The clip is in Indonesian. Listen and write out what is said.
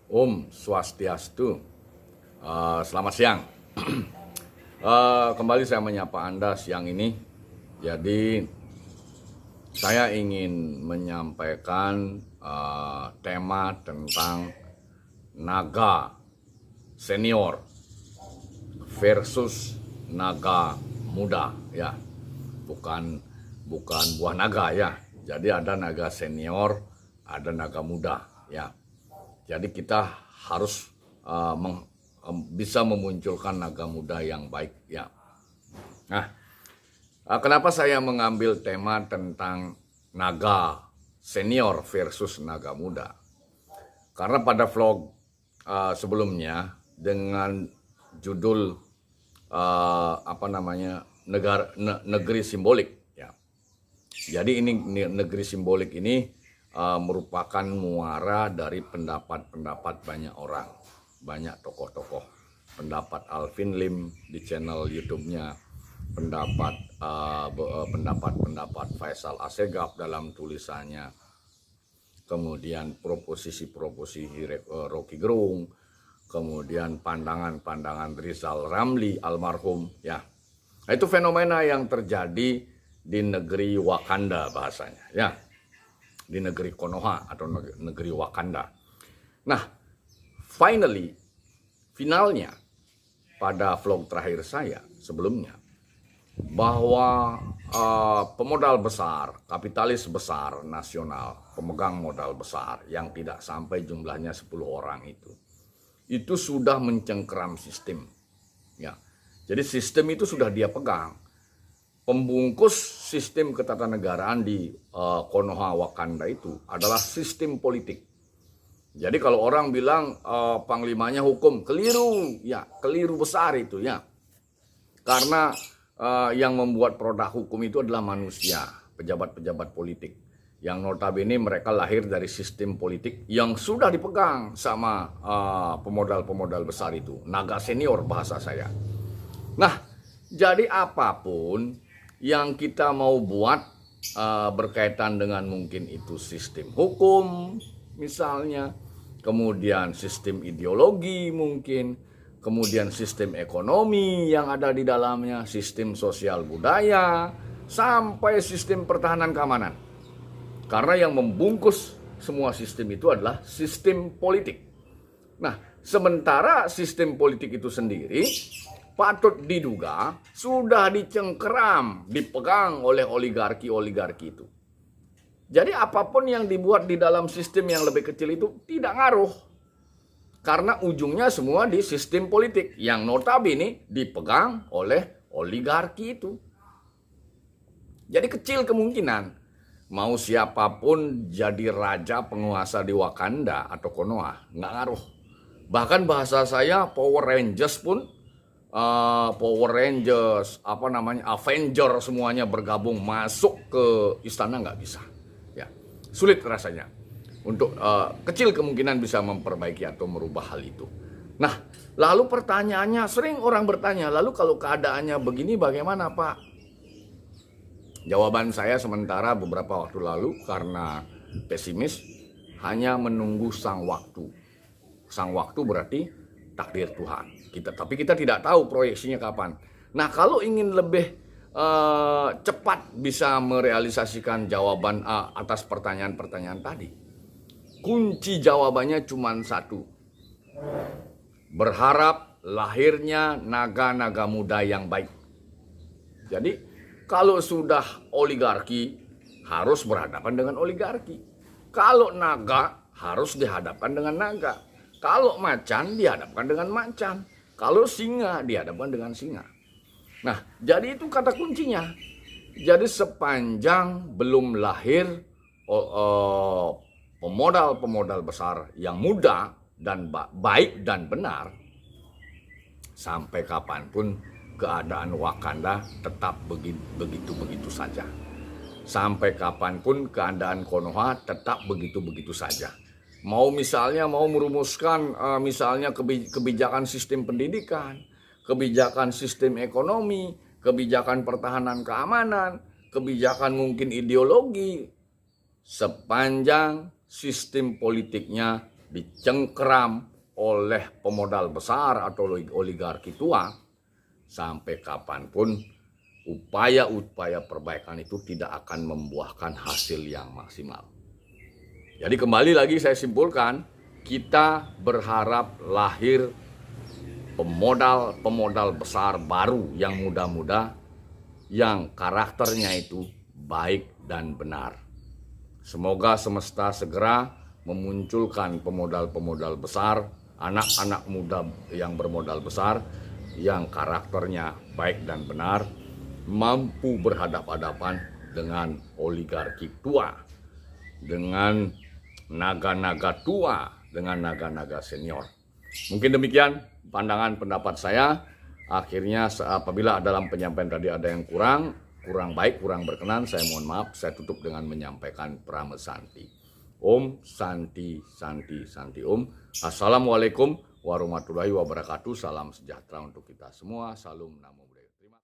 Om Swastiastu. Selamat siang. Kembali saya menyapa Anda siang ini. Jadi saya ingin menyampaikan tema tentang naga senior versus naga muda, ya. Bukan buah naga, ya. Jadi ada naga senior, ada naga muda, ya. Jadi kita harus bisa memunculkan naga muda yang baik, ya. Nah, kenapa saya mengambil tema tentang naga senior versus naga muda? Karena pada vlog sebelumnya dengan judul negeri simbolik, ya. Jadi ini negeri simbolik ini merupakan muara dari pendapat-pendapat banyak orang, banyak tokoh-tokoh. Pendapat Alvin Lim di channel YouTube-nya, pendapat Faisal Assegaf dalam tulisannya, kemudian proposisi Rocky Gerung, kemudian pandangan-pandangan Rizal Ramli almarhum, ya. Nah, itu fenomena yang terjadi di negeri Wakanda bahasanya, ya. Di negeri Konoha atau negeri Wakanda. Nah, finalnya pada vlog terakhir saya sebelumnya, bahwa pemodal besar, kapitalis besar nasional, pemegang modal besar yang tidak sampai jumlahnya 10 orang itu sudah mencengkeram sistem, ya. Jadi sistem itu sudah dia pegang. Pembungkus sistem ketatanegaraan di Konoha Wakanda itu adalah sistem politik. Jadi kalau orang bilang panglimanya hukum, keliru, ya, keliru besar itu, ya. Karena yang membuat produk hukum itu adalah manusia, pejabat-pejabat politik, yang notabene mereka lahir dari sistem politik yang sudah dipegang sama pemodal-pemodal besar itu, naga senior bahasa saya. Nah, jadi apapun yang kita mau buat berkaitan dengan mungkin itu sistem hukum misalnya, kemudian sistem ideologi mungkin, kemudian sistem ekonomi yang ada di dalamnya, sistem sosial budaya, sampai sistem pertahanan keamanan. Karena yang membungkus semua sistem itu adalah sistem politik. Nah, sementara sistem politik itu sendiri patut diduga sudah dicengkeram, dipegang oleh oligarki-oligarki itu. Jadi apapun yang dibuat di dalam sistem yang lebih kecil itu tidak ngaruh. Karena ujungnya semua di sistem politik yang notabene dipegang oleh oligarki itu. Jadi kecil kemungkinan mau siapapun jadi raja penguasa di Wakanda atau Konoha, nggak ngaruh. Bahkan bahasa saya Power Rangers pun, Avenger semuanya bergabung masuk ke istana nggak bisa, ya. Sulit rasanya untuk kecil kemungkinan bisa memperbaiki atau merubah hal itu. Nah, lalu pertanyaannya, sering orang bertanya, lalu kalau keadaannya begini bagaimana, Pak? Jawaban saya sementara beberapa waktu lalu karena pesimis, hanya menunggu sang waktu. Sang waktu berarti takdir Tuhan. Tapi kita tidak tahu proyeksinya kapan. Nah, kalau ingin lebih cepat bisa merealisasikan jawaban atas pertanyaan-pertanyaan tadi, kunci jawabannya cuma satu. Berharap lahirnya naga-naga muda yang baik. Jadi, kalau sudah oligarki, harus berhadapan dengan oligarki. Kalau naga, harus dihadapkan dengan naga. Kalau macan, dihadapkan dengan macan. Kalau singa, dihadapkan dengan singa. Nah, jadi itu kata kuncinya. Jadi sepanjang belum lahir pemodal-pemodal besar yang muda dan baik dan benar, sampai kapanpun keadaan Wakanda tetap begitu-begitu saja. Sampai kapanpun keadaan Konoha tetap begitu-begitu saja. Mau merumuskan misalnya kebijakan sistem pendidikan, kebijakan sistem ekonomi, kebijakan pertahanan keamanan, kebijakan mungkin ideologi, sepanjang sistem politiknya dicengkeram oleh pemodal besar atau oligarki tua, sampai kapanpun upaya-upaya perbaikan itu tidak akan membuahkan hasil yang maksimal. Jadi kembali lagi saya simpulkan, kita berharap lahir pemodal besar baru yang muda-muda, yang karakternya itu baik dan benar. Semoga semesta segera memunculkan pemodal-pemodal besar, anak-anak muda yang bermodal besar, yang karakternya baik dan benar, mampu berhadapan-hadapan dengan oligarki tua, dengan naga-naga tua, dengan naga-naga senior. Mungkin demikian pandangan pendapat saya. Akhirnya apabila dalam penyampaian tadi ada yang kurang baik, kurang berkenan, saya mohon maaf. Saya tutup dengan menyampaikan pramesanti. Om Santi Santi Santi Om. Assalamualaikum warahmatullahi wabarakatuh. Salam sejahtera untuk kita semua. Salam Namo Buddhaya.